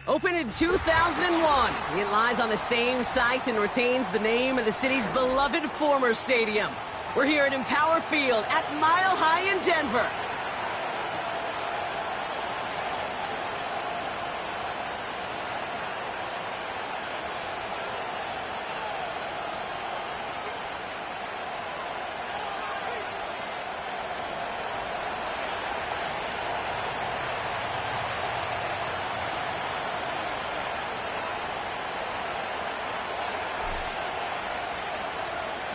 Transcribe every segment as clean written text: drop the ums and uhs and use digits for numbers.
Opened in 2001, it lies on the same site and retains the name of the city's beloved former stadium. We're here at Empower Field at Mile High in Denver.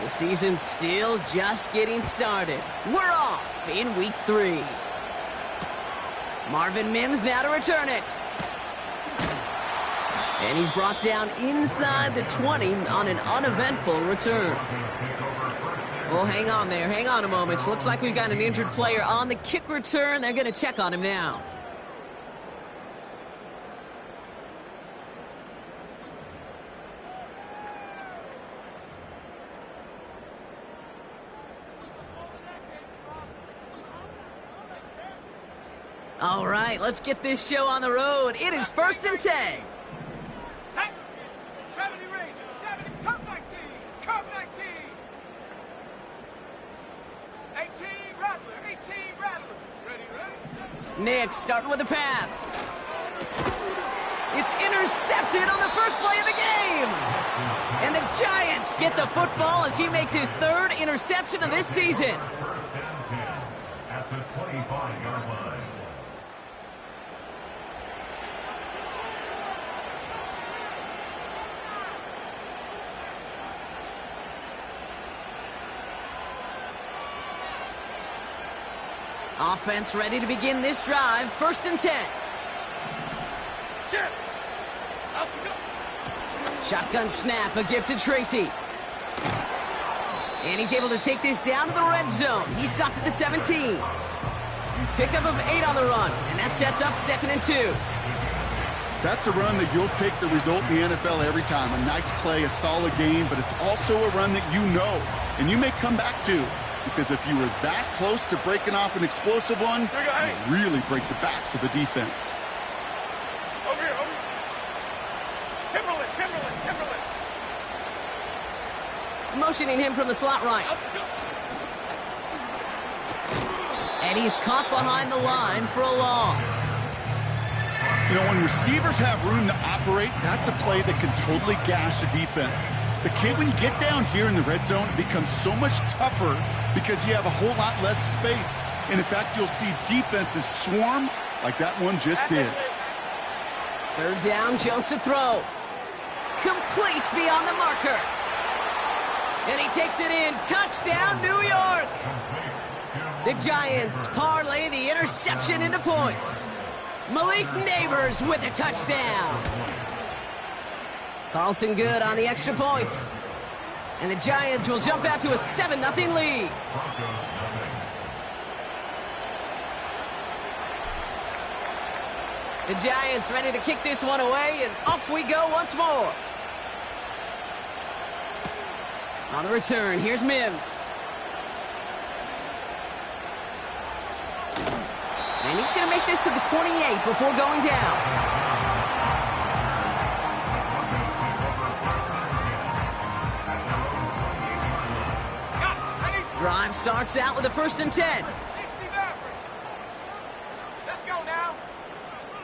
The season's still just getting started. We're off in week 3. Marvin Mims now to return it. And he's brought down inside the 20 on an uneventful return. Well, hang on there. Hang on a moment. Looks like we've got an injured player on the kick return. They're going to check on him now. All right, let's get this show on the road. It is 1st and 10. 70 Ranger, 70, come 19, come 19. 18 Rattler, 18 Rattler. Ready. Nick starting with a pass. It's intercepted on the first play of the game. And the Giants get the football as he makes his 3rd interception of this season. At the 25-yard line. Offense ready to begin this drive. 1st and 10. Shotgun snap, a gift to Tracy. And he's able to take this down to the red zone. He's stopped at the 17. Pickup of 8 on the run, and that sets up 2nd and 2. That's a run that you'll take the result in the NFL every time. A nice play, a solid game, but it's also a run that you know, and you may come back to. Because if you were that close to breaking off an explosive one, you really break the backs of the defense. Over here, over here. Timberland. Motioning him from the slot right. And he's caught behind the line for a loss. You know, when receivers have room to operate, that's a play that can totally gash a defense. The kid, when you get down here in the red zone, it becomes so much tougher because you have a whole lot less space. And in fact, you'll see defenses swarm like that one just did. 3rd down, Jones to throw. Complete beyond the marker. And he takes it in. Touchdown, New York. The Giants parlay the interception into points. Malik Neighbors with a touchdown. Carlson good on the extra point. And the Giants will jump out to a 7-0 lead. The Giants ready to kick this one away, and off we go once more. On the return, here's Mims. And he's going to make this to the 28 before going down. Drive starts out with a 1st and 10. 60 back. Let's go now.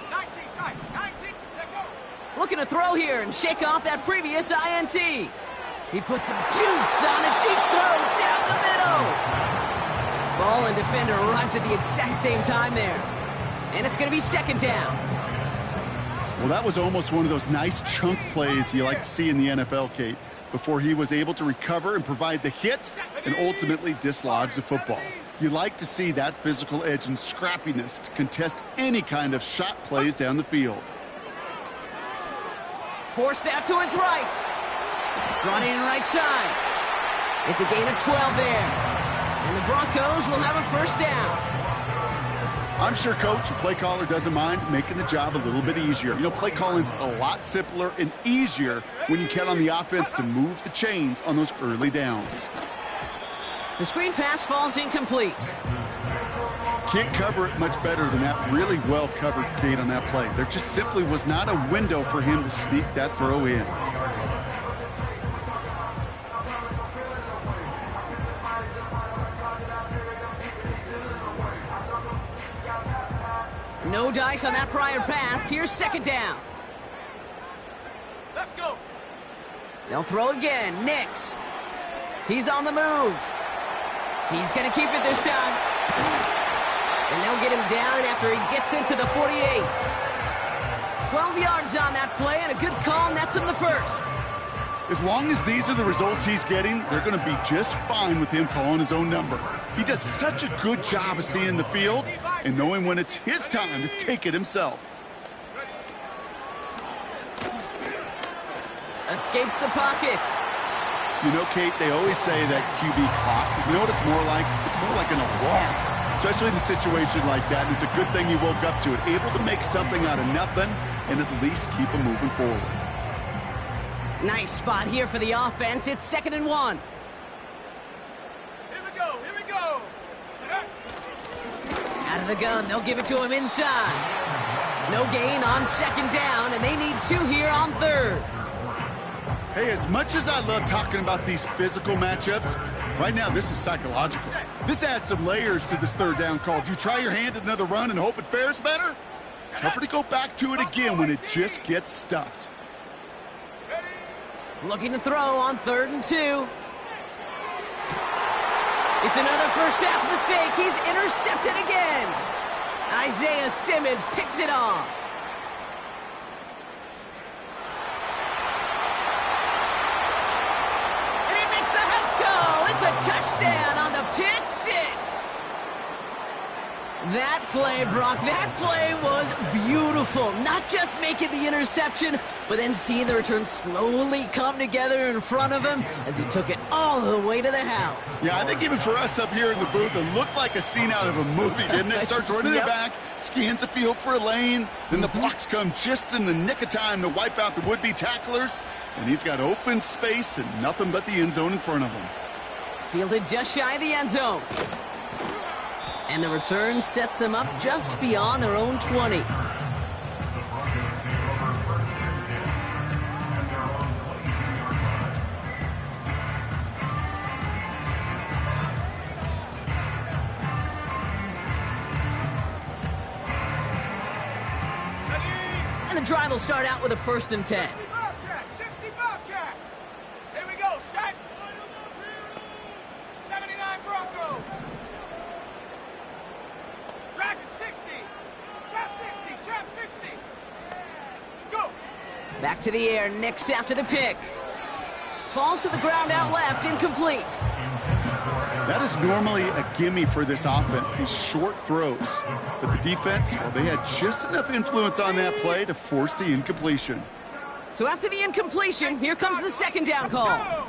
19 tight. 19, take over. Looking to throw here and shake off that previous INT. He puts some juice on a deep throw down the middle. Ball and defender arrived at the exact same time there. And it's going to be 2nd down. Well, that was almost one of those nice chunk plays you like to see in the NFL, Kate, before he was able to recover and provide the hit and ultimately dislodge the football. You like to see that physical edge and scrappiness to contest any kind of shot plays down the field. Forced out to his right. Brought in right side. It's a gain of 12 there. And the Broncos will have a 1st down. I'm sure Coach, the play caller, doesn't mind making the job a little bit easier. You know, play calling's a lot simpler and easier when you count on the offense to move the chains on those early downs. The screen pass falls incomplete. can't cover it much better than that really well-covered gate on that play. There just simply was not a window for him to sneak that throw in. No dice on that prior pass. Here's second down. Let's go. They'll throw again. Nix. He's on the move. He's going to keep it this time. And they'll get him down after he gets into the 48. 12 yards on that play, and a good call nets him the first. As long as these are the results he's getting, they're going to be just fine with him calling his own number. He does such a good job of seeing the field and knowing when it's his time to take it himself. Escapes the pocket. You know, Kate, they always say that QB clock. You know what it's more like? It's more like an alarm, especially in a situation like that. And it's a good thing you woke up to it, able to make something out of nothing and at least keep them moving forward. Nice spot here for the offense. It's 2nd and 1. Here we go. Here we go. Out of the gun, they'll give it to him inside. No gain on 2nd down, and they need 2 here on 3rd. Hey, as much as I love talking about these physical matchups, right now this is psychological. This adds some layers to this 3rd down call. Do you try your hand at another run and hope it fares better? Tougher to go back to it again when it just gets stuffed. Looking to throw on 3rd and 2. It's another first half mistake. He's intercepted again. Isaiah Simmons picks it off. And he makes the house call. It's a touchdown on the pick 6. That play, Brock, that play was beautiful. Not just making the interception, but then seeing the return slowly come together in front of him as he took it all the way to the house. Yeah, I think even for us up here in the booth, it looked like a scene out of a movie, didn't it? Starts running it back, scans the field for a lane, then the blocks come just in the nick of time to wipe out the would-be tacklers, and he's got open space and nothing but the end zone in front of him. Fielded just shy of the end zone. And the return sets them up just beyond their own 20. And the drive will start out with a 1st and 10. 60 Bobcat. 60 Bobcat. Here we go. Set. 79 Bronco. Dragon 60. Trap 60. Trap 60. Go. Back to the air. Nix after the pick. Falls to the ground out left. Incomplete. That is normally a gimme for this offense, these short throws. But the defense, well, they had just enough influence on that play to force the incompletion. So after the incompletion, here comes the 2nd down call. Go.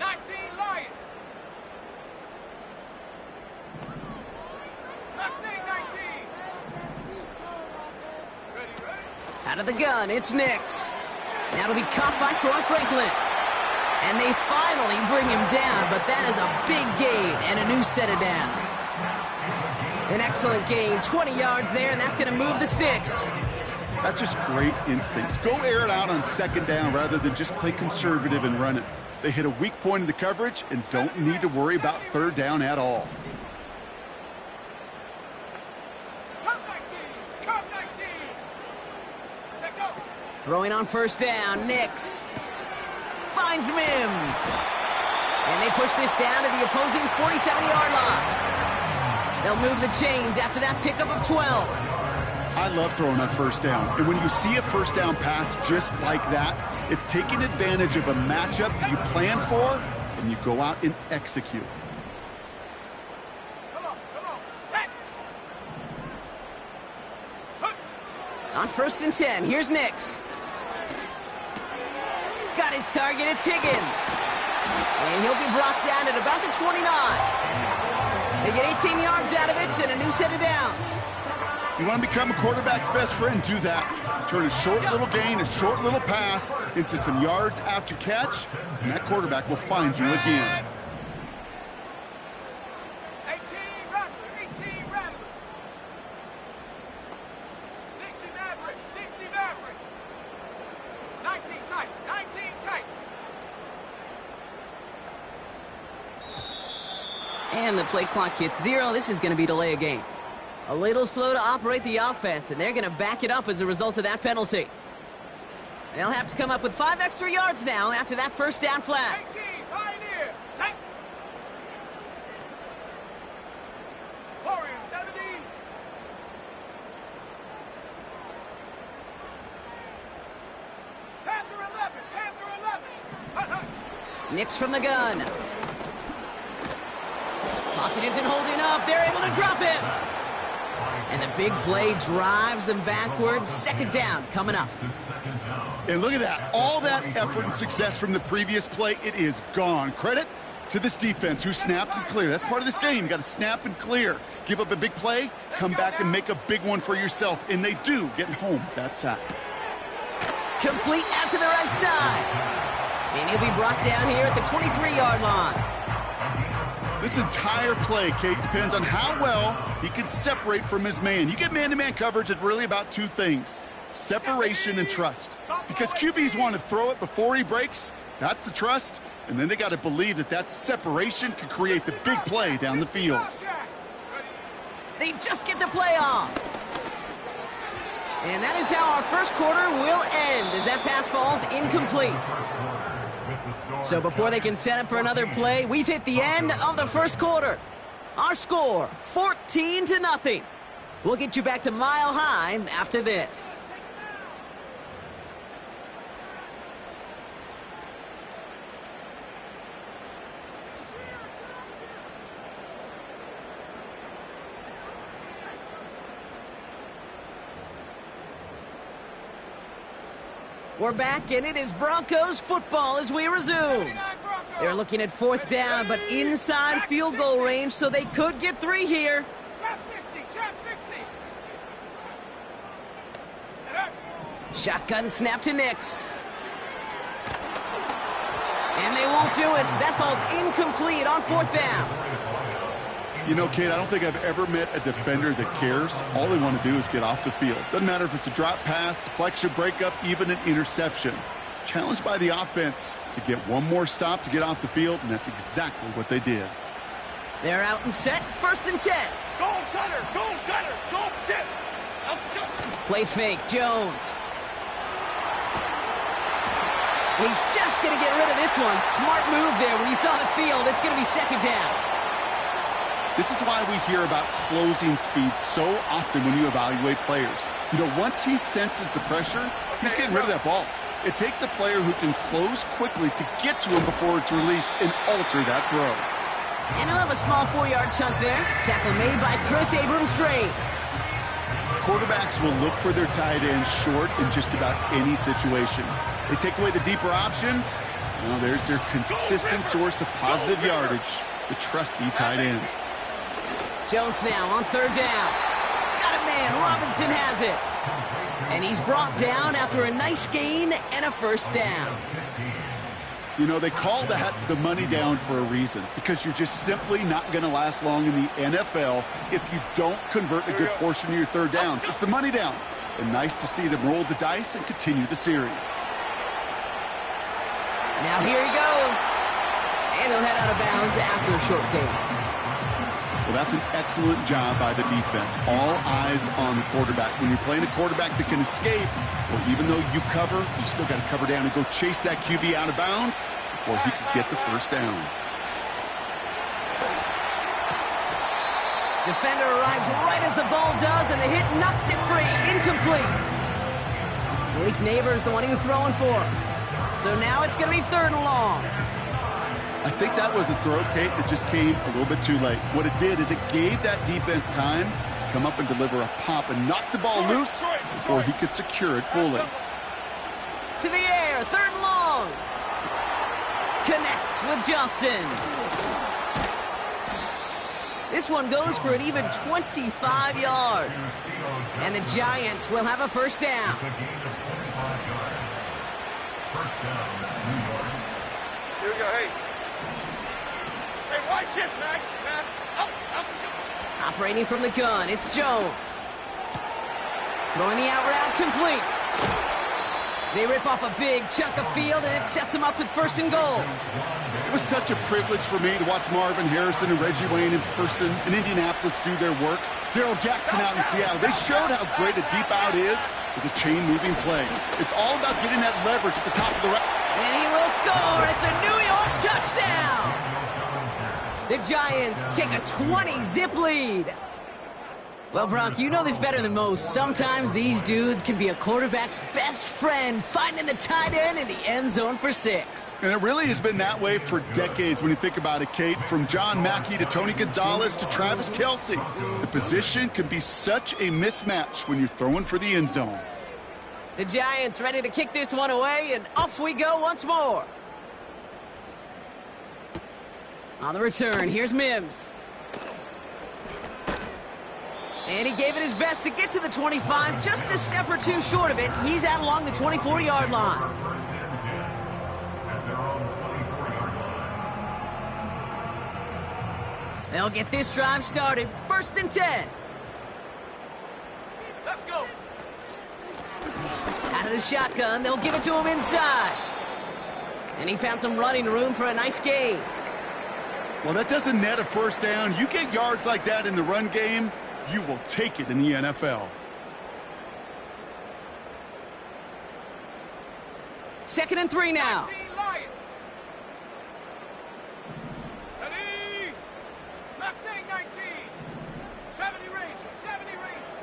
19 Lions. Mustang 19. Ready, ready. Out of the gun, it's Nix. That'll be caught by Troy Franklin. And they finally bring him down, but that is a big gain and a new set of downs. An excellent gain, 20 yards there, and that's going to move the sticks. That's just great instincts. Go air it out on 2nd down rather than just play conservative and run it. They hit a weak point in the coverage and don't need to worry about 3rd down at all. Come 19. Come 19. Take go. Throwing on 1st down, Nix finds Mims. And they push this down to the opposing 47-yard line. They'll move the chains after that pickup of 12. I love throwing on 1st down. And when you see a 1st down pass just like that, it's taking advantage of a matchup you plan for, and you go out and execute. Come on. Set. On 1st and 10, here's Nix. Got his target, it's Higgins. And he'll be brought down at about the 29. They get 18 yards out of it and a new set of downs. You want to become a quarterback's best friend, do that. Turn a short little gain, a short little pass into some yards after catch, and that quarterback will find you again. 18 Rattler. 18 Rattler. And the play clock hits 0. This is going to be delay a game. A little slow to operate the offense, and they're going to back it up as a result of that penalty. They'll have to come up with 5 extra yards now after that first down flag. 18, Pioneer, set. Warriors 70. Panther 11, Panther 11. Nix from the gun. Pocket isn't holding up. They're able to drop him. And the big play drives them backwards. Second down coming up. And look at that. All that effort and success from the previous play, it is gone. Credit to this defense who snapped and cleared. That's part of this game. You got to snap and clear. Give up a big play, come back and make a big one for yourself. And they do, getting home with that sack. Complete out to the right side. And he'll be brought down here at the 23-yard line. This entire play, Kate, depends on how well he can separate from his man. You get man-to-man coverage, it's really about 2 things: separation and trust. Because QBs want to throw it before he breaks. That's the trust. And then they got to believe that that separation can create the big play down the field. They just get the play off. And that is how our first quarter will end as that pass falls incomplete. So before they can set up for another play, we've hit the end of the first quarter. Our score, 14-0. We'll get you back to Mile High after this. We're back, and it is Broncos football as we resume. They're looking at 4th down, but inside field goal range, so they could get 3 here. Trap 60, trap 60. Shotgun snap to Nix. And they won't do it. That falls incomplete on 4th down. You know, Kate, I don't think I've ever met a defender that cares. All they want to do is get off the field. Doesn't matter if it's a drop pass, deflection, breakup, even an interception. Challenged by the offense to get one more stop to get off the field, and that's exactly what they did. They're out and set. 1st and 10. Go cutter, go cutter, go tip. Play fake, Jones. He's just going to get rid of this one. Smart move there when you saw the field. It's going to be 2nd down. This is why we hear about closing speed so often when you evaluate players. You know, once he senses the pressure, he's getting rid of that ball. It takes a player who can close quickly to get to him before it's released and alter that throw. And he'll have a small 4-yard chunk there. Tackle made by Chris Abrams-Draine. Quarterbacks will look for their tight end short in just about any situation. They take away the deeper options. Well, there's their consistent source of positive yardage, the trusty tight end. Jones now on 3rd down. Got it, man. Robinson has it. And he's brought down after a nice gain and a 1st down. You know, they call that the money down for a reason, because you're just simply not going to last long in the NFL if you don't convert a good portion of your 3rd downs. It's the money down. And nice to see them roll the dice and continue the series. Now here he goes. And he'll head out of bounds after a short gain. Well, that's an excellent job by the defense. All eyes on the quarterback. When you're playing a quarterback that can escape, well, even though you cover, you still got to cover down and go chase that QB out of bounds before he can get the 1st down. Defender arrives right as the ball does, and the hit knocks it free. Incomplete. Malik Neighbors, the one he was throwing for. So now it's going to be 3rd and long. I think that was a throw, Kate, that just came a little bit too late. What it did is it gave that defense time to come up and deliver a pop and knock the ball loose before he could secure it fully. To the air, 3rd and long. Connects with Johnson. This one goes for an even 25 yards. And the Giants will have a 1st down. Here we go, hey. Hey, why shift, Mac? Up. Operating from the gun, it's Jones. Throwing the out route complete. They rip off a big chunk of field, and it sets them up with 1st and goal. It was such a privilege for me to watch Marvin Harrison and Reggie Wayne in person in Indianapolis do their work. Daryl Jackson out in Seattle, they showed how great a deep out is as a chain-moving play. It's all about getting that leverage at the top of the route. And he will score. It's a New York touchdown. The Giants take a 20-zip lead. Well, Brock, you know this better than most. Sometimes these dudes can be a quarterback's best friend, finding the tight end in the end zone for 6. And it really has been that way for decades when you think about it, Kate. From John Mackey to Tony Gonzalez to Travis Kelce. The position can be such a mismatch when you're throwing for the end zone. The Giants ready to kick this one away, and off we go once more. On the return, here's Mims. And he gave it his best to get to the 25, just a step or two short of it. He's out along the 24-yard line. At their own 24-yard line. They'll get this drive started. 1st and 10. Let's go. Out of the shotgun, they'll give it to him inside. And he found some running room for a nice gain. Well, that doesn't net a 1st down. You get yards like that in the run game, you will take it in the NFL. 2nd and 3 now. Ready? Mustang 19. 70 Ranger. 70 Ranger.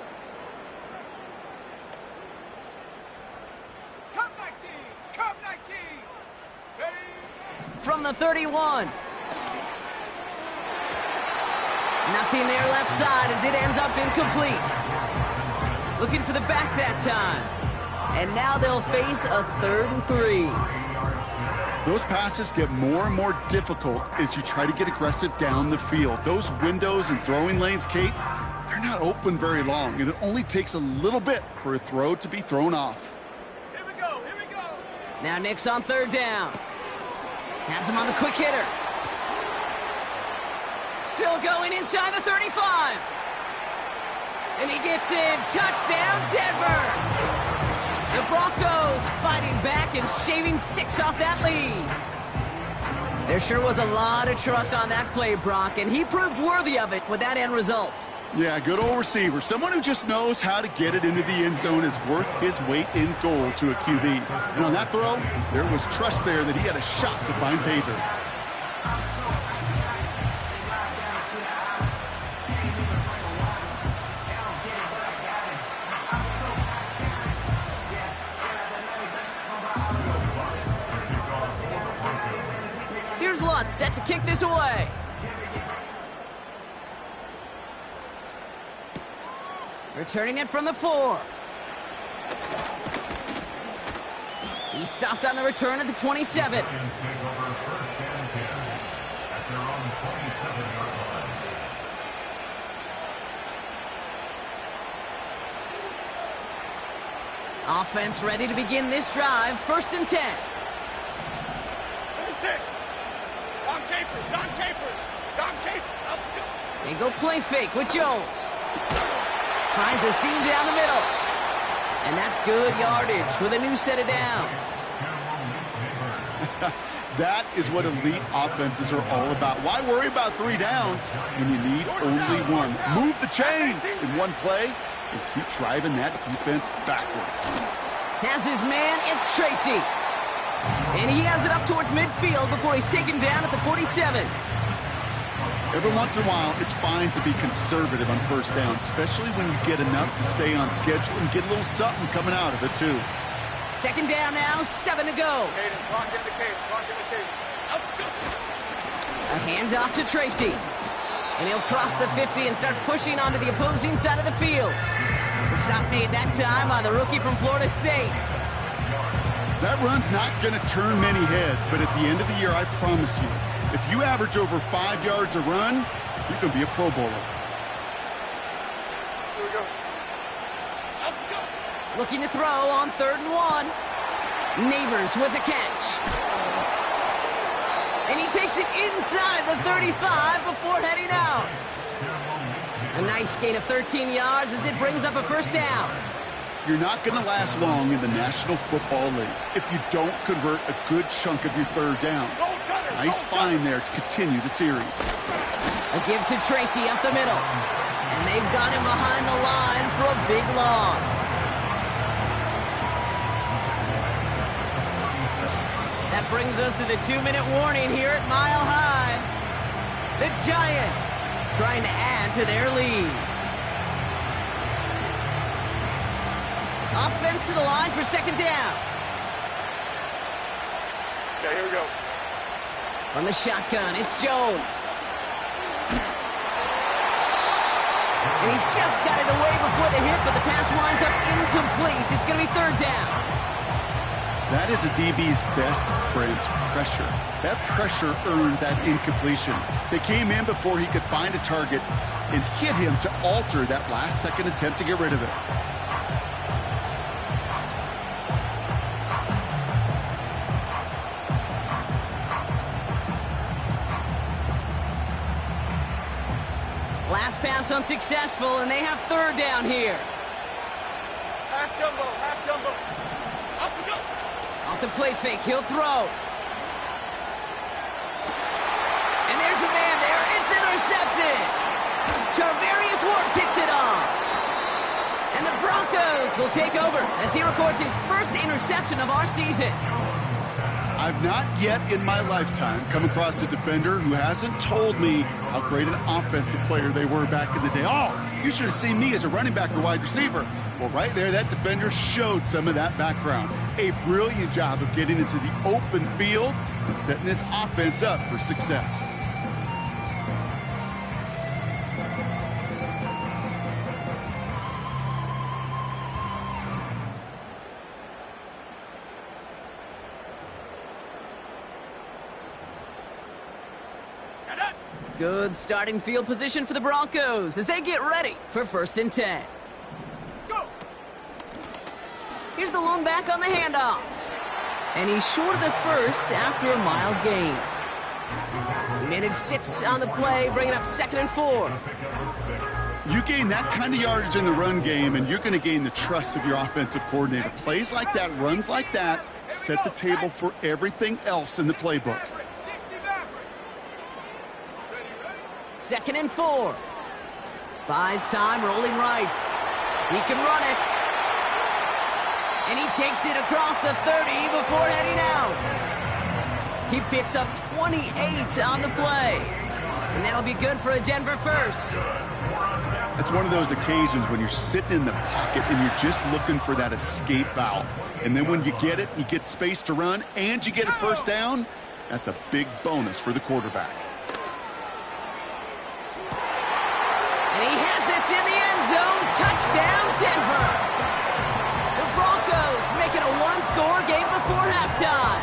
Cup 19. Cup 19. Ready? From the 31. Nothing there left side as it ends up incomplete. Looking for the back that time. And now they'll face a 3rd and 3. Those passes get more and more difficult as you try to get aggressive down the field. Those windows and throwing lanes, Kate, they're not open very long, and it only takes a little bit for a throw to be thrown off. Here we go. Here we go. Now Nick's on 3rd down. Has him on the quick hitter. Still going inside the 35. And he gets in. Touchdown, Denver. The Broncos fighting back and shaving 6 off that lead. There sure was a lot of trust on that play, Brock, and he proved worthy of it with that end result. Yeah, good old receiver. Someone who just knows how to get it into the end zone is worth his weight in gold to a QB. And on that throw, there was trust there that he had a shot to find pay dirt. Here's Lutz set to kick this away. Returning it from the 4. He stopped on the return at the 27. Offense ready to begin this drive. 1st and 10. 26. Don Capers. Don Capers. Don Capers. Up. They go play fake with Jones. Finds a seam down the middle. And that's good yardage with a new set of downs. That is what elite offenses are all about. Why worry about 3 downs when you need only 1? Move the chains in one play and keep driving that defense backwards. Has his man, it's Tracy. And he has it up towards midfield before he's taken down at the 47. Every once in a while, it's fine to be conservative on 1st down, especially when you get enough to stay on schedule and get a little something coming out of it, too. 2nd down now, 7 to go. Cadence. Lock in the cadence. Lock in the cadence. Up. A handoff to Tracy. And he'll cross the 50 and start pushing onto the opposing side of the field. The stop made that time by the rookie from Florida State. That run's not going to turn many heads, but at the end of the year, I promise you, if you average over 5 yards a run, you're going to be a Pro Bowler. Here we go. Up. Go. Looking to throw on 3rd and 1. Neighbors with a catch. And he takes it inside the 35 before heading out. A nice gain of 13 yards as it brings up a 1st down. You're not going to last long in the National Football League if you don't convert a good chunk of your third downs. Nice find there to continue the series. A give to Tracy up the middle. And they've got him behind the line for a big loss. That brings us to the 2-minute warning here at Mile High. The Giants trying to add to their lead. Offense to the line for second down. Okay, here we go. From the shotgun, it's Jones. And he just got it away before the hit, but the pass winds up incomplete. It's going to be third down. That is a DB's best friend, pressure. That pressure earned that incompletion. They came in before he could find a target and hit him to alter that last-second attempt to get rid of it. Last pass unsuccessful, and they have third down here. Half jumbo, half jumbo. Up we go. Off the play fake, he'll throw. And there's a man there. It's intercepted. Charvarius Ward picks it off. And the Broncos will take over as he records his first interception of our season. I've not yet in my lifetime come across a defender who hasn't told me how great an offensive player they were back in the day. Oh, you should have seen me as a running back or wide receiver. Well, right there, that defender showed some of that background. A brilliant job of getting into the open field and setting his offense up for success. Good starting field position for the Broncos as they get ready for 1st and 10. Go. Here's the lone back on the handoff. And he's short of the first after a mile gain. He managed 6 on the play, bringing up 2nd and 4. You gain that kind of yardage in the run game, and you're going to gain the trust of your offensive coordinator. Plays like that, runs like that, set the table for everything else in the playbook. 2nd and 4. Buys time, rolling right. He can run it. And he takes it across the 30 before heading out. He picks up 28 on the play. And that'll be good for a Denver first. It's one of those occasions when you're sitting in the pocket and you're just looking for that escape valve. And then when you get it, you get space to run, and you get a first down. That's a big bonus for the quarterback. And he has it in the end zone. Touchdown, Denver. The Broncos make it a one-score game before halftime.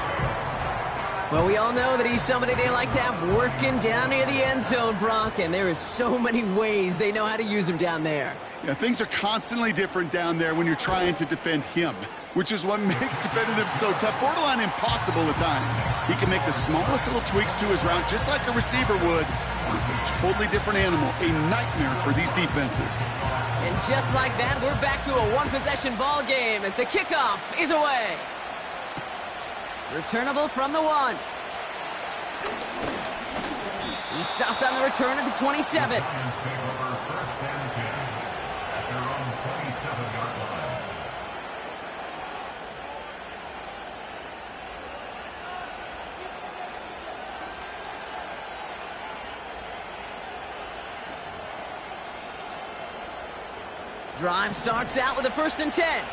Well, we all know that he's somebody they like to have working down near the end zone, Brock, and there is so many ways they know how to use him down there. Yeah, things are constantly different down there when you're trying to defend him, which is what makes defending him so tough, borderline impossible at times. He can make the smallest little tweaks to his route just like a receiver would, and it's a totally different animal, a nightmare for these defenses. And just like that, we're back to a one-possession ball game as the kickoff is away. Returnable from the 1. He stopped on the return at the 27. Drive starts out with a 1st and 10.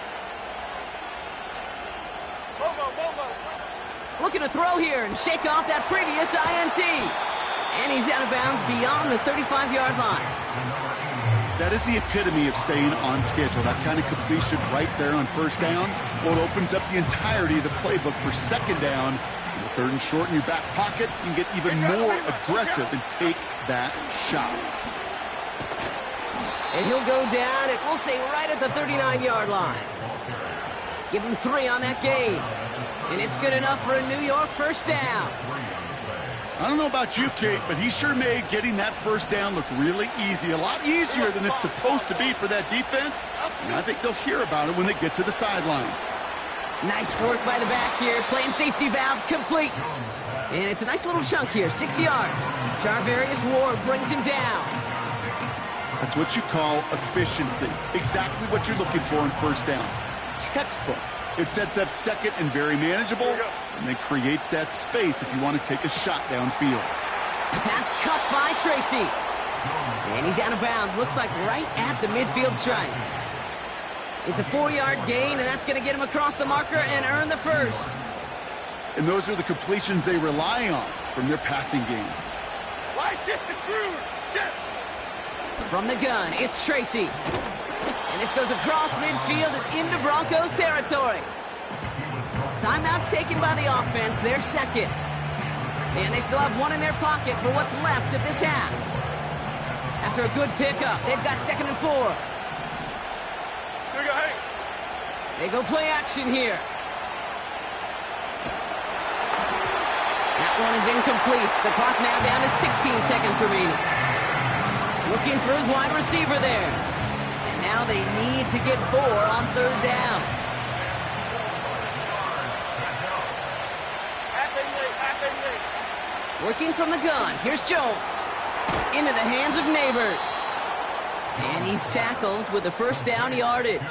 Looking to throw here and shake off that previous INT. And he's out of bounds beyond the 35-yard line. That is the epitome of staying on schedule. That kind of completion right there on 1st down. Well, it opens up the entirety of the playbook for 2nd down. In the 3rd and short in your back pocket, you can get even more aggressive and take that shot. And he'll go down, and we'll say right at the 39-yard line. Give him 3 on that game. And it's good enough for a New York 1st down. I don't know about you, Kate, but he sure made getting that first down look really easy. A lot easier than it's supposed to be for that defense. And I think they'll hear about it when they get to the sidelines. Nice work by the back here. Playing safety valve complete. And it's a nice little chunk here, 6 yards. Charvarius Ward brings him down. That's what you call efficiency. Exactly what you're looking for in first down. Textbook. It sets up second and very manageable, and then creates that space if you want to take a shot downfield. Pass cut by Tracy. And he's out of bounds. Looks like right at the midfield stripe. It's a 4-yard gain, and that's going to get him across the marker and earn the first. And those are the completions they rely on from their passing game. Why shift the crew? Shift. From the gun, it's Tracy. And this goes across midfield and into Broncos territory. Timeout taken by the offense, their second. And they still have one in their pocket for what's left of this half. After a good pickup, they've got 2nd and 4. Here we go, hey. They go play action here. That one is incomplete. The clock now down to 16 seconds remaining. Looking for his wide receiver there. And now they need to get 4 on 3rd down. Working from the gun. Here's Jones. Into the hands of Neighbors. And he's tackled with the first down yardage.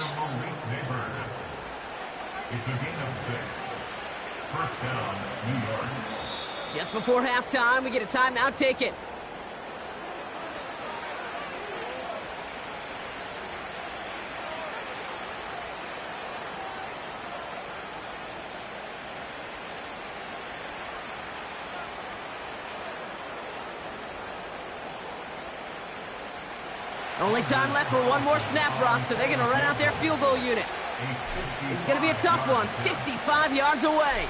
It's a gain of 6. First down, New York. Just before halftime, we get a timeout taken. Only time left for one more snap, Brock, so they're going to run out their field goal unit. This is going to be a tough one, 55 yards away.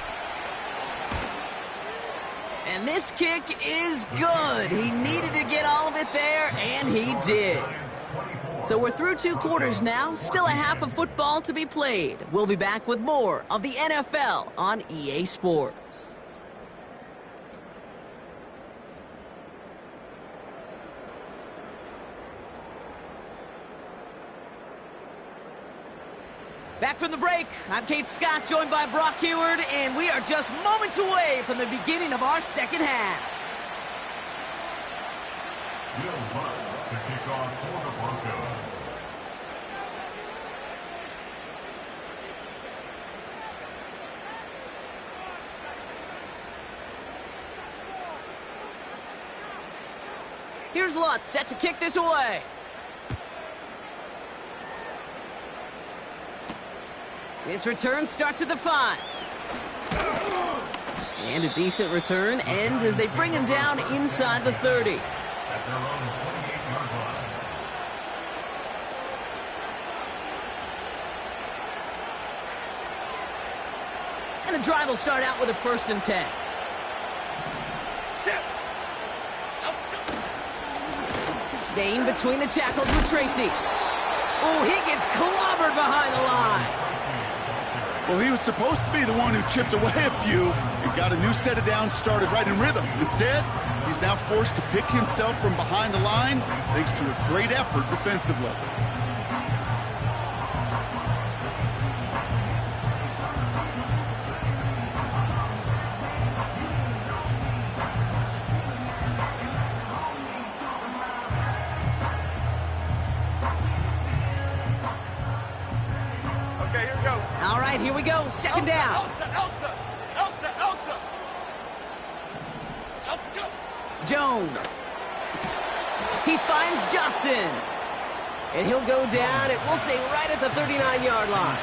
And this kick is good. He needed to get all of it there, and he did. So we're through 2 quarters now, still a half of football to be played. We'll be back with more of the NFL on EA Sports. Back from the break, I'm Kate Scott, joined by Brock Huard, and we are just moments away from the beginning of our second half. Will Lutz to kick off for the Broncos. Here's Lutz, set to kick this away. This return starts at the 5. And a decent return ends as they bring him down inside the 30. At their own 28-yard line. And the drive will start out with a 1st and 10. Staying between the tackles with Tracy. Oh, he gets clobbered behind the line. Well, he was supposed to be the one who chipped away a few and got a new set of downs started right in rhythm. Instead, he's now forced to pick himself from behind the line thanks to a great effort defensively. All right, here we go. 2nd down. Elsa. Jones. He finds Johnson. And he'll go down, it will say right at the 39-yard line.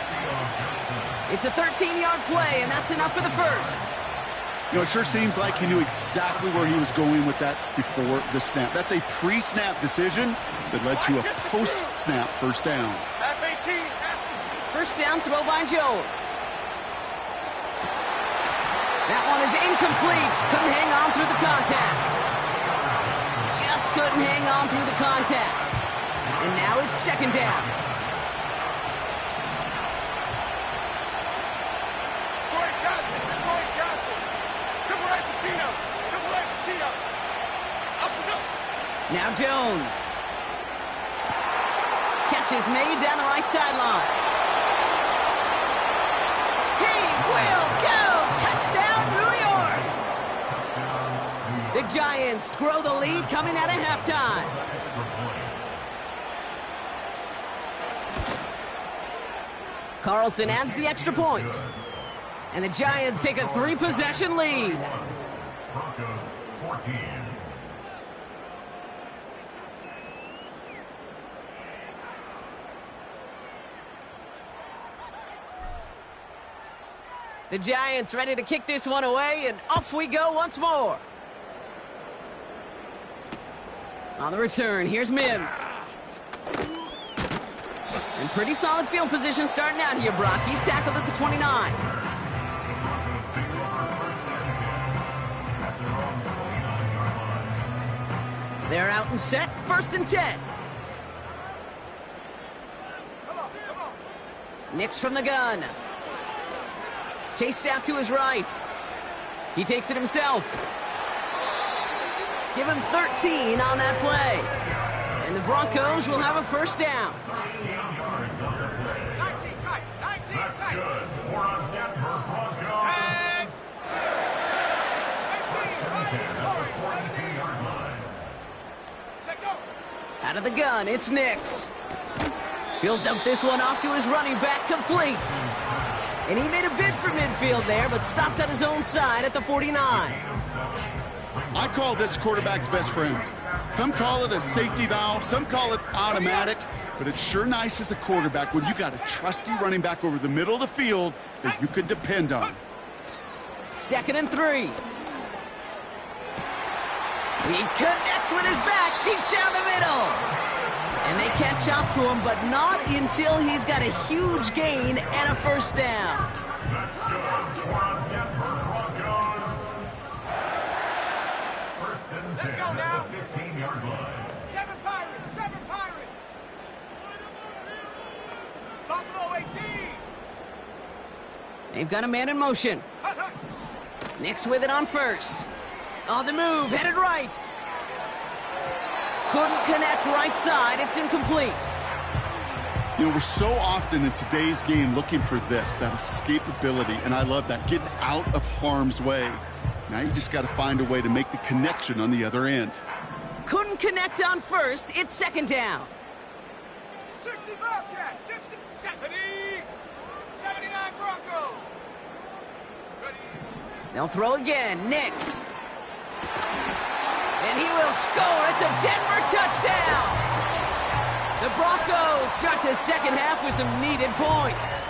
It's a 13-yard play, and that's enough for the first. You know, it sure seems like he knew exactly where he was going with that before the snap. That's a pre-snap decision that led to a post-snap first down. First down throw by Jones. That one is incomplete. Couldn't hang on through the contact. Just couldn't hang on through the contact. And now it's 2nd down. Detroit Johnson. Triple right Pacino. Now Jones. Catch is made down the right sideline. He will go! Touchdown, New York! The Giants grow the lead coming out of halftime. Carlson adds the extra point. And the Giants take a 3-possession lead. Broncos 14. The Giants ready to kick this one away, and off we go once more. On the return, here's Mims. And pretty solid field position starting out here, Brock. He's tackled at the 29. They're out and set, 1st and 10. Nix from the gun. Chased out to his right. He takes it himself. Give him 13 on that play. And the Broncos will have a 1st down. 19 tight. 19 That's tight. good. For a Denver Broncos. 10. 18. 42-yard line. Check go. Out of the gun, it's Nix. He'll dump this one off to his running back, complete. And he made a bid for midfield there, but stopped on his own side at the 49. I call this quarterback's best friend. Some call it a safety valve, some call it automatic, but it's sure nice as a quarterback when you got a trusty running back over the middle of the field that you can depend on. 2nd and 3. He connects with his back deep down the middle. And they catch up to him, but not until he's got a huge gain and a 1st down. That's good. For a Denver Broncos. 1st and 10 Let's go now. at the 15-yard line. 7 Pirates. 7 Pirates. Buffalo 18. They've got a man in motion. Hut, hut. Nix with it on 1st. On the move, headed right. Couldn't connect right side. It's incomplete. You know, we're so often in today's game looking for this, that escapability, and I love that, getting out of harm's way. Now you just got to find a way to make the connection on the other end. Couldn't connect on 1st. It's 2nd down. 60 Bobcats. 60. 70. 79 Broncos. Ready. They'll throw again. Nix. And he will score. It's a Denver touchdown. The Broncos start the 2nd half with some needed points.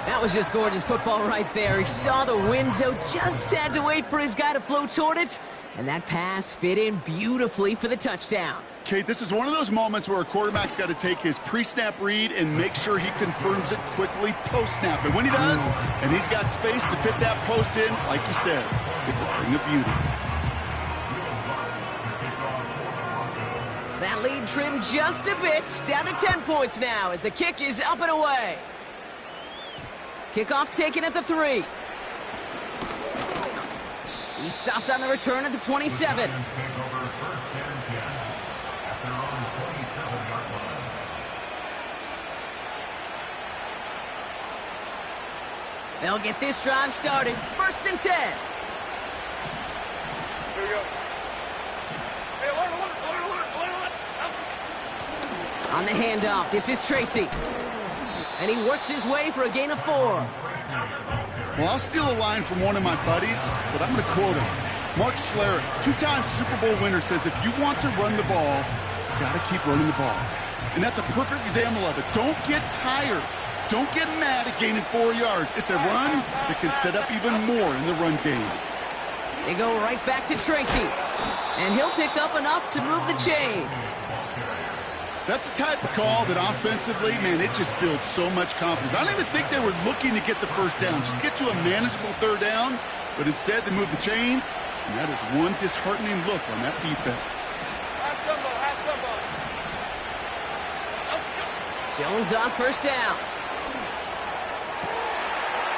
That was just gorgeous football right there. He saw the window, just had to wait for his guy to flow toward it, and that pass fit in beautifully for the touchdown. Okay, this is one of those moments where a quarterback's got to take his pre-snap read and make sure he confirms it quickly post-snap. And when he does, and he's got space to fit that post in, like you said, it's a thing of beauty. That lead trimmed just a bit, down to 10 points now as the kick is up and away. Kickoff taken at the 3. He stopped on the return at the 27. They'll get this drive started. 1st and 10. Here we go. Hey, alert. On the handoff, this is Tracy. And he works his way for a gain of 4. Well, I'll steal a line from one of my buddies, but I'm going to quote him. Mark Schlereth, 2-time Super Bowl winner, says if you want to run the ball, you got to keep running the ball. And that's a perfect example of it. Don't get tired. Don't get mad at gaining 4 yards. It's a run that can set up even more in the run game. They go right back to Tracy. And he'll pick up enough to move the chains. That's the type of call that offensively, man, it just builds so much confidence. I don't even think they were looking to get the 1st down. Just get to a manageable 3rd down. But instead, they move the chains. And that is one disheartening look on that defense. Half jumbo. Jones on 1st down.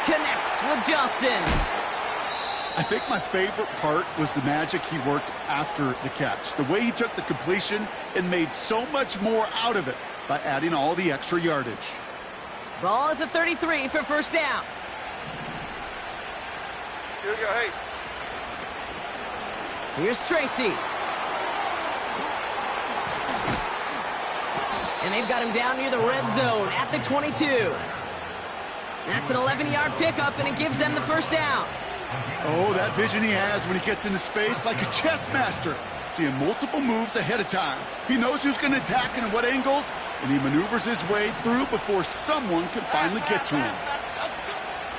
Connects with Johnson. I think my favorite part was the magic he worked after the catch. The way he took the completion and made so much more out of it by adding all the extra yardage. Ball at the 33 for first down. Here we go, hey. Here's Tracy. And they've got him down near the red zone at the 22. That's an 11-yard pickup, and it gives them the first down. Oh, that vision he has when he gets into space like a chess master. Seeing multiple moves ahead of time. He knows who's going to attack and at what angles, and he maneuvers his way through before someone can finally get to him.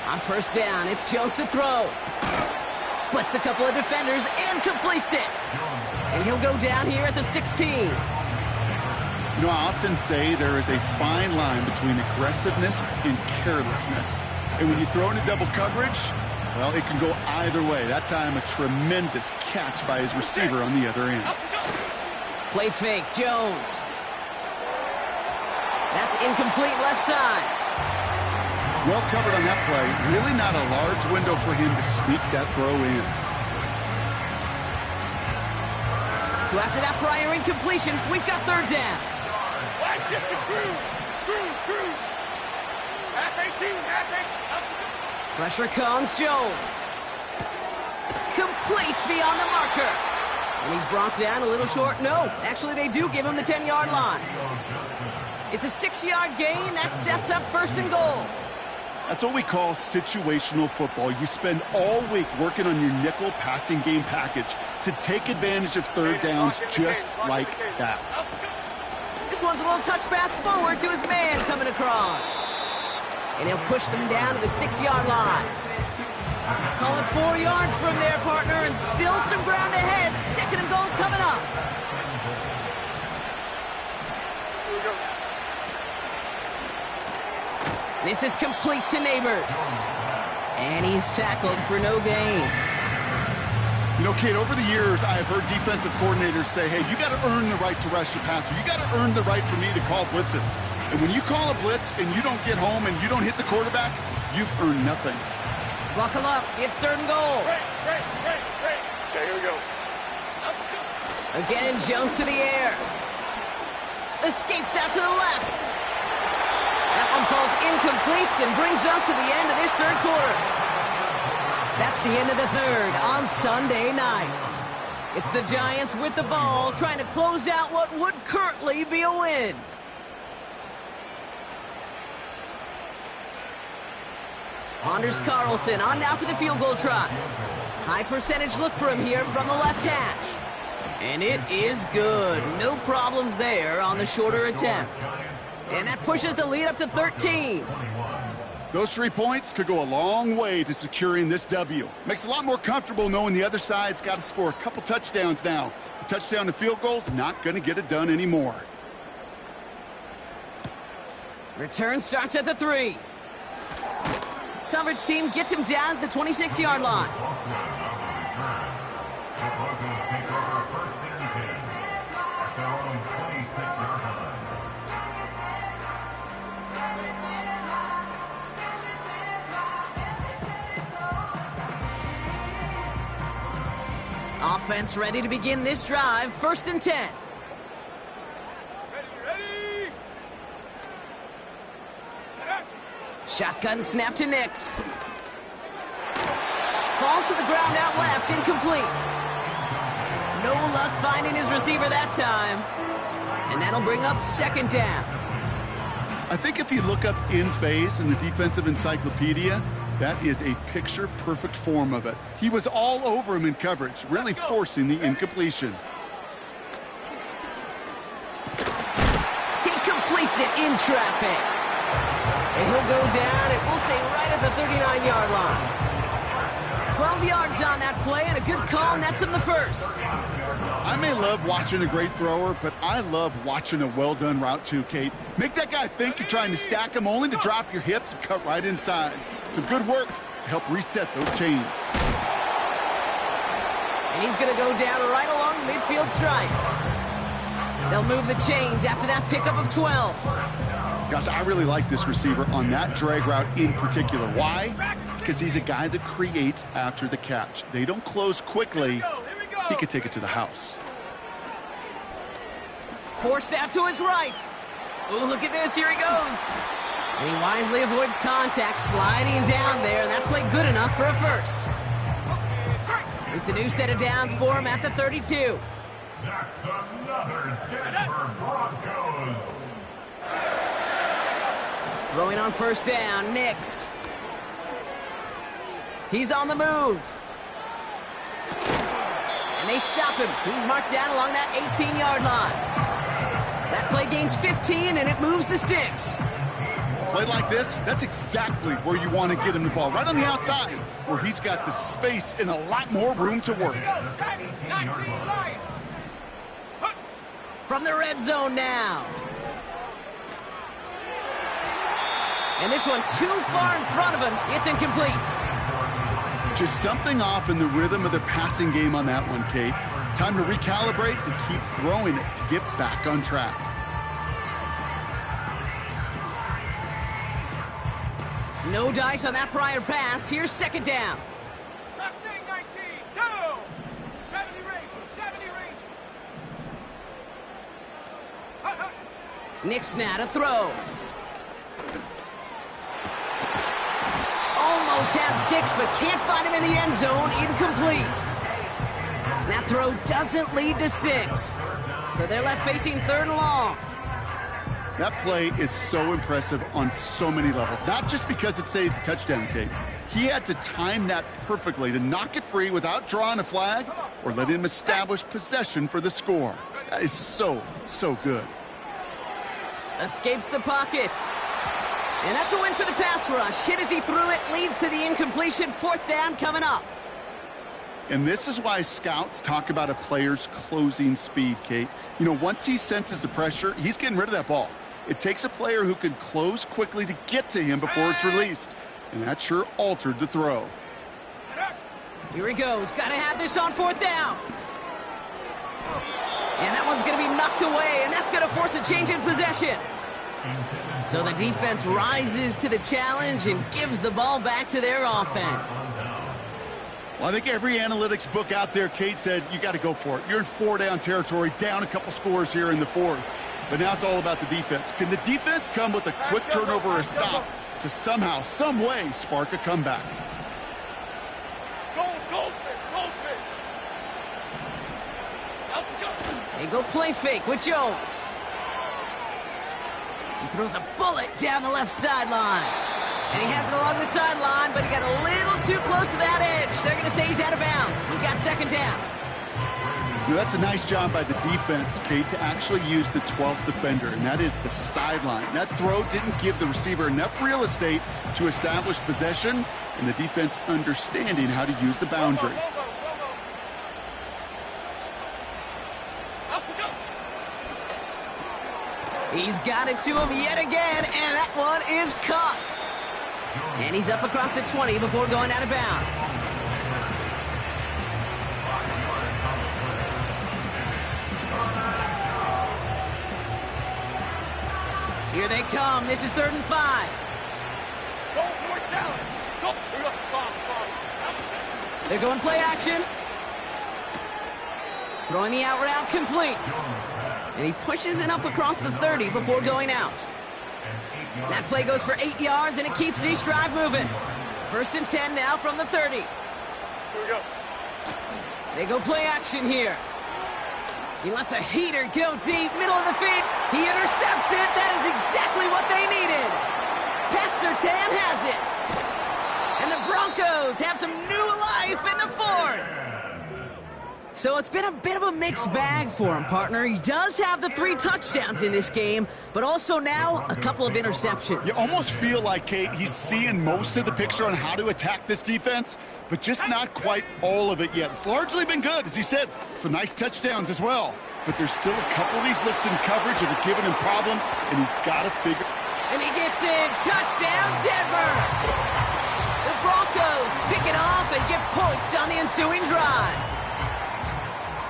On first down, it's Jones to throw. Splits a couple of defenders and completes it. And he'll go down here at the 16. You know, I often say there is a fine line between aggressiveness and carelessness. And when you throw into double coverage, well, it can go either way. That time, a tremendous catch by his receiver on the other end. Play fake, Jones. That's incomplete left side. Well covered on that play. Really not a large window for him to sneak that throw in. So after that prior incompletion, we've got third down. Watch it, crew. Half 18, half 18. Pressure comes, Jones. Complete beyond the marker. And he's brought down a little short. No, actually they do give him the 10-yard line. It's a 6-yard gain. That sets up first and goal. That's what we call situational football. You spend all week working on your nickel passing game package to take advantage of third downs just like that. This one's a little touch pass forward to his man coming across. And he'll push them down to the 6-yard line. Call it 4 yards from there, partner, and still some ground ahead. Second and goal coming up. Here we go. This is complete to Neighbors. And he's tackled for no gain. You know, Kate, over the years, I've heard defensive coordinators say, hey, you got to earn the right to rush your passer. You got to earn the right for me to call blitzes. And when you call a blitz and you don't get home and you don't hit the quarterback, you've earned nothing. Buckle up. It's third and goal. Break. Okay, here we go. Again, Jones to the air. Escapes out to the left. That one falls incomplete and brings us to the end of this third quarter. That's the end of the third on Sunday night. It's the Giants with the ball trying to close out what would currently be a win. Anders Carlson on now for the field goal try. High percentage look for him here from the left hash. And it is good. No problems there on the shorter attempt. And that pushes the lead up to 13. Those 3 points could go a long way to securing this W. Makes it a lot more comfortable knowing the other side's got to score a couple touchdowns now. A touchdown to field goal's not going to get it done anymore. Return starts at the 3. Coverage team gets him down at the 26-yard line. Offense ready to begin this drive. First and 10. Ready. Shotgun snap to Nix. Falls to the ground out left, incomplete. No luck finding his receiver that time. And that'll bring up second down. I think if you look up in phase in the defensive encyclopedia, that is a picture-perfect form of it. He was all over him in coverage, really forcing the incompletion. He completes it in traffic. And he'll go down, and we'll say right at the 39-yard line. 12 yards on that play, and a good call nets him the first. I may love watching a great thrower, but I love watching a well-done route too, Kate. Make that guy think you're trying to stack him only to drop your hips and cut right inside. Some good work to help reset those chains. And he's going to go down right along the midfield stripe. They'll move the chains after that pickup of 12. Gosh, I really like this receiver on that drag route in particular. Why? Because he's a guy that creates after the catch. They don't close quickly. He could take it to the house. Forced out to his right. Oh, look at this. Here he goes. And he wisely avoids contact, sliding down there. And that played good enough for a first. It's a new set of downs for him at the 32. That's another Denver Broncos. Throwing on first down, Nix. He's on the move. And they stop him. He's marked down along that 18-yard line. That play gains 15, and it moves the sticks. Play like this, that's exactly where you want to get him the ball. Right on the outside, where he's got the space and a lot more room to work. From the red zone now. And this one too far in front of him. It's incomplete. Just something off in the rhythm of their passing game on that one, Kate. Time to recalibrate and keep throwing it to get back on track. No dice on that prior pass. Here's second down. Mustang 19, go! 70 range, 70 range. Nix now to throw. Almost had 6, but can't find him in the end zone. Incomplete. That throw doesn't lead to 6. So they're left facing third and long. That play is so impressive on so many levels. Not just because it saves a touchdown, Kate. He had to time that perfectly to knock it free without drawing a flag or letting him establish possession for the score. That is so, so good. Escapes the pocket. And that's a win for the pass rush. Hit as he threw it, leads to the incompletion. Fourth down coming up. And this is why scouts talk about a player's closing speed, Kate. You know, once he senses the pressure, he's getting rid of that ball. It takes a player who can close quickly to get to him before it's released. And that sure altered the throw. Here he goes. Got to have this on fourth down. And that one's going to be knocked away, and that's going to force a change in possession. So the defense rises to the challenge and gives the ball back to their offense. Well, I think every analytics book out there, Kate, said you got to go for it. You're in 4-down territory, down a couple scores here in the fourth. But now it's all about the defense. Can the defense come with a quick turnover or a stop to somehow, some way, spark a comeback? Goldfish. They go play fake with Jones. He throws a bullet down the left sideline. And he has it along the sideline, but he got a little too close to that edge. They're going to say he's out of bounds. We've got second down. You know, that's a nice job by the defense, Kate, to actually use the 12th defender, and that is the sideline. That throw didn't give the receiver enough real estate to establish possession, and the defense understanding how to use the boundary. He's got it to him yet again, and that one is caught. And he's up across the 20 before going out of bounds. Here they come. This is 3rd and 5. They're going play action. Throwing the out route complete. And he pushes it up across the 30 before going out. That play goes for 8 yards, and it keeps the drive moving. 1st and 10 now from the 30. Here we go. They go play action here. He lets a heater go deep, middle of the feet. He intercepts it. That is exactly what they needed. Pat Surtain has it. And the Broncos have some new life in the 4th. So it's been a bit of a mixed bag for him, partner. He does have the 3 touchdowns in this game, but also now a couple of interceptions. You almost feel like, Kate, he's seeing most of the picture on how to attack this defense, but just not quite all of it yet. It's largely been good, as he said. Some nice touchdowns as well. But there's still a couple of these looks in coverage that are giving him problems, and he's got to figure. And he gets in. Touchdown, Denver. The Broncos pick it off and get points on the ensuing drive.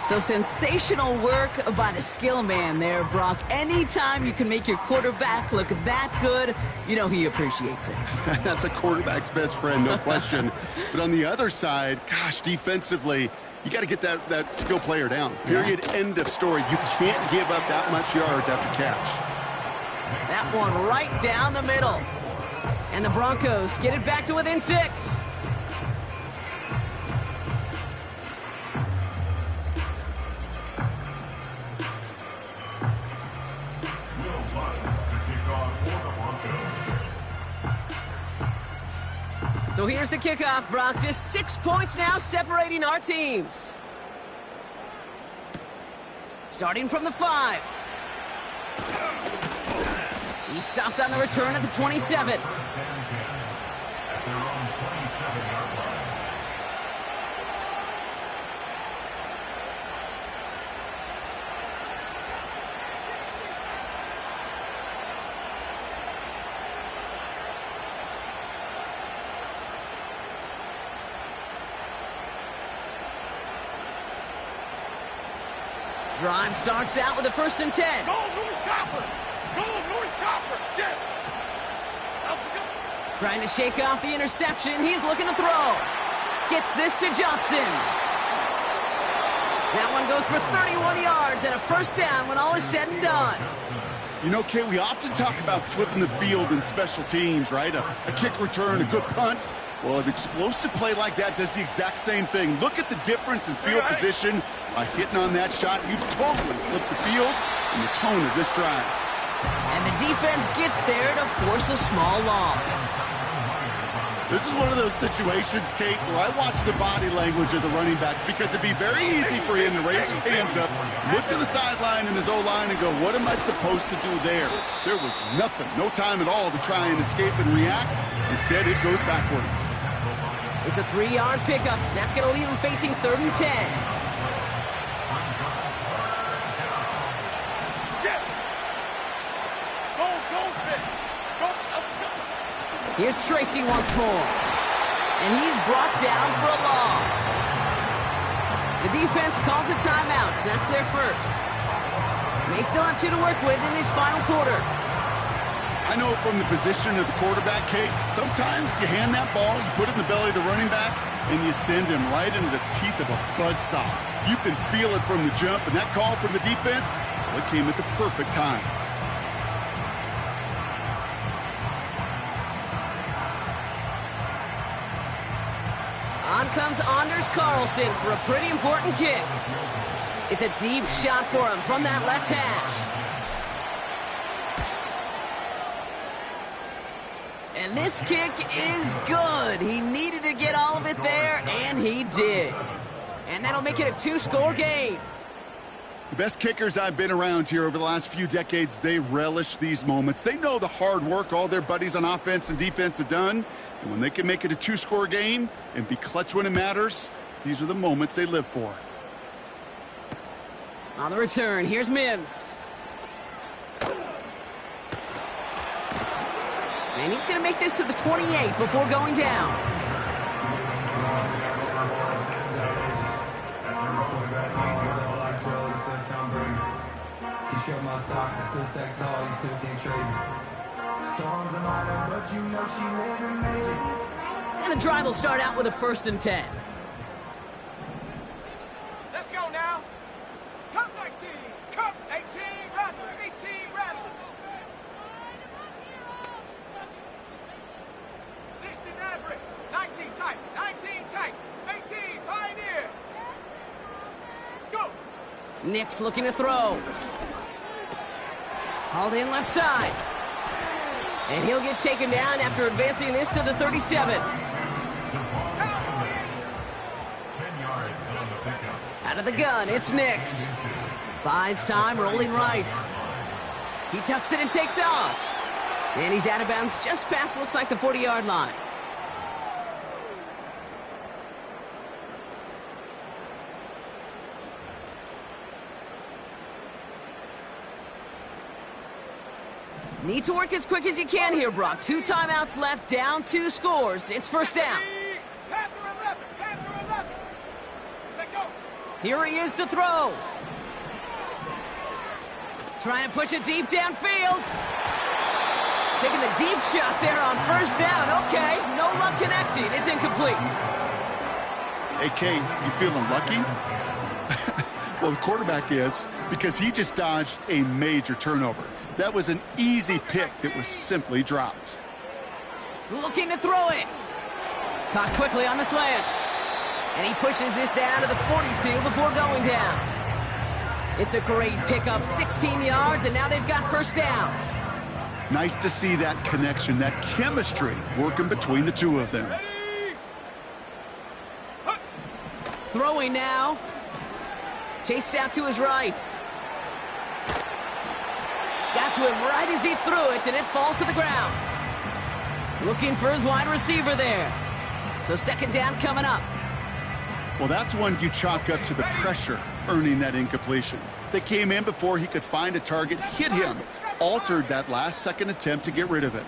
So sensational work by the skill man there, Brock. Anytime you can make your quarterback look that good, you know he appreciates it. That's a quarterback's best friend, no question. But on the other side, gosh, defensively, you got to get that skill player down. Period, end of story. You can't give up that much yards after catch. That one right down the middle. And the Broncos get it back to within 6. So here's the kickoff, Brock. Just 6 points now separating our teams. Starting from the 5. He stopped on the return at the 27. Drive starts out with a 1st and 10. Go, North Copper! Go, North Copper! Jet! Trying to shake off the interception. He's looking to throw. Gets this to Johnson. That one goes for 31 yards and a 1st down when all is said and done. You know, Kay, we often talk about flipping the field in special teams, right? A kick return, a good punt. Well, an explosive play like that does the exact same thing. Look at the difference in field position. By hitting on that shot, you've totally flipped the field and the tone of this drive. And the defense gets there to force a small loss. This is one of those situations, Kate, where I watch the body language of the running back because it'd be very easy for him to raise his hands up, look to the sideline in his O-line and go, what am I supposed to do there? There was nothing, no time at all to try and escape and react. Instead, it goes backwards. It's a 3-yard pickup. That's going to leave him facing 3rd and 10. Here's Tracy once more. And he's brought down for a loss. The defense calls a timeout, so that's their first. May still have 2 to work with in this final quarter. I know from the position of the quarterback, Kate, sometimes you hand that ball, you put it in the belly of the running back, and you send him right into the teeth of a buzzsaw. You can feel it from the jump, and that call from the defense, well, it came at the perfect time. On comes Anders Carlson for a pretty important kick. It's a deep shot for him from that left hash. And this kick is good. He needed to get all of it there, and he did. And that'll make it a 2-score game. The best kickers I've been around here over the last few decades, they relish these moments. They know the hard work all their buddies on offense and defense have done. And when they can make it a 2-score game and be clutch when it matters, these are the moments they live for. On the return, here's Mims. And he's going to make this to the 28 before going down. My stock is still stacked tall, you still can't trade me. Storms are minor, but you know she living major. And the drive will start out with a 1st and 10. Let's go now. Cup 19, Cup 18, Rattler, 18, Rattler. 60 Mavericks, 19 tight, 19 tight, 18 Pioneer. Go. Nick's looking to throw. Hauled in left side. And he'll get taken down after advancing this to the 37. Out of the gun, it's Nix. Buys time, rolling right. He tucks it and takes off. And he's out of bounds just past, looks like, the 40-yard line. Need to work as quick as you can here, Brock. 2 timeouts left, down 2 scores. It's 1st down. Panther 11, Panther 11. Set go. Here he is to throw. Trying to push it deep downfield. Taking the deep shot there on first down. Okay, no luck connecting. It's incomplete. Hey, Kate, you feeling lucky? Well, the quarterback is, because he just dodged a major turnover. That was an easy pick that was simply dropped. Looking to throw it. Caught quickly on the slant. And he pushes this down to the 42 before going down. It's a great pickup, 16 yards, and now they've got first down. Nice to see that connection, that chemistry working between the two of them. Throwing now. Chased out to his right. Got to him right as he threw it, and it falls to the ground. Looking for his wide receiver there. So second down coming up. Well, that's one you chalk up to the pressure earning that incompletion. They came in before he could find a target, hit him, altered that last-second attempt to get rid of it.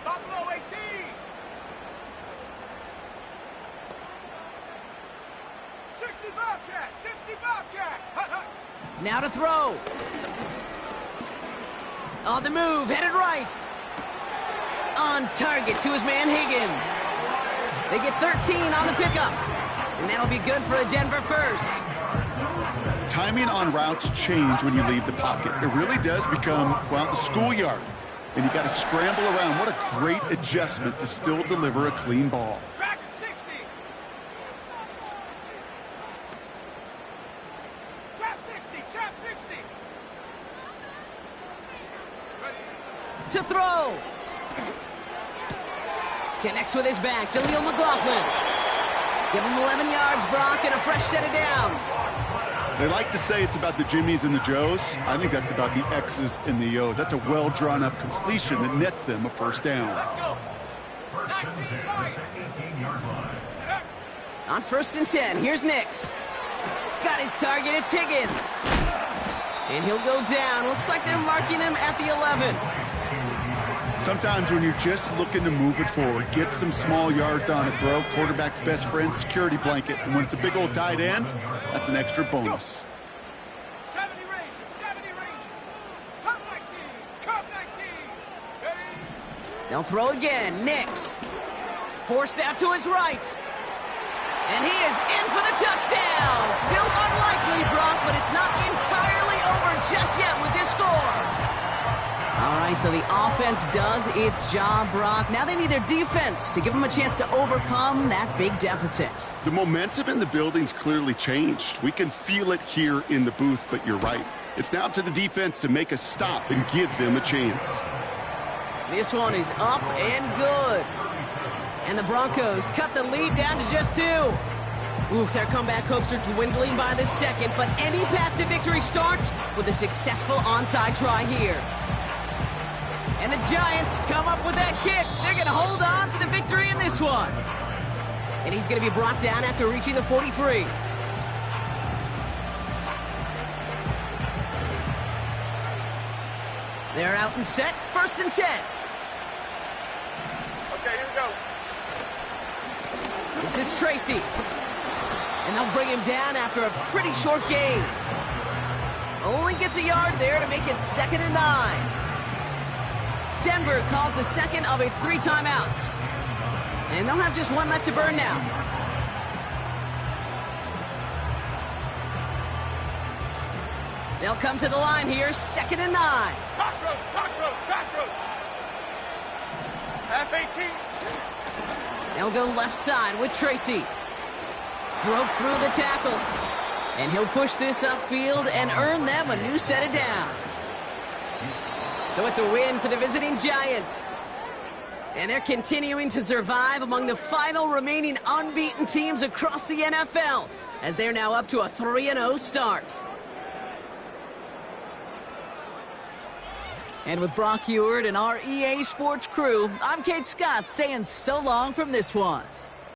Buffalo 18. 60 Bobcat, 60 Bobcat. Hut, hut. Now to throw. On the move, headed right. On target to his man Higgins. They get 13 on the pickup. And that'll be good for a Denver first. Timing on routes change when you leave the pocket. It really does become, well, the schoolyard. And you got to scramble around. What a great adjustment to still deliver a clean ball. Track at 60. Trap 60, trap 60. To throw. Connects with his back, Jaleel McLaughlin. Give him 11 yards, Brock, and a fresh set of downs. They like to say it's about the Jimmies and the Joes. I think that's about the X's and the O's. That's a well-drawn-up completion that nets them a first down. On first and 10, here's Nix. Got his target, it's Higgins. And he'll go down. Looks like they're marking him at the 11. Sometimes when you're just looking to move it forward, get some small yards on a throw, quarterback's best friend, security blanket. And when it's a big old tight end, that's an extra bonus. 70 Rangers, 70 Rangers. Cup 19, Cup 19. Ready? They'll throw again, Nix. Forced out to his right. And he is in for the touchdown. Still unlikely, Brock, but it's not entirely over just yet with this score. All right, so the offense does its job, Brock. Now they need their defense to give them a chance to overcome that big deficit. The momentum in the building's clearly changed. We can feel it here in the booth, but you're right. It's now up to the defense to make a stop and give them a chance. This one is up and good. And the Broncos cut the lead down to just 2. Oof, their comeback hopes are dwindling by the second, but any path to victory starts with a successful onside try here. And the Giants come up with that kick. They're going to hold on for the victory in this one. And he's going to be brought down after reaching the 43. They're out and set. First and 10. Okay, here we go. This is Tracy. And they'll bring him down after a pretty short gain. Only gets a yard there to make it 2nd and 9. Denver calls the second of its 3 timeouts. And they'll have just 1 left to burn now. They'll come to the line here, 2nd and 9. Cockroach, cockroach, cockroach. Half 18. They'll go left side with Tracy. Broke through the tackle. And he'll push this upfield and earn them a new set of downs. So it's a win for the visiting Giants. And they're continuing to survive among the final remaining unbeaten teams across the NFL, as they're now up to a 3-0 start. And with Brock Huard and our EA Sports crew, I'm Kate Scott saying so long from this one.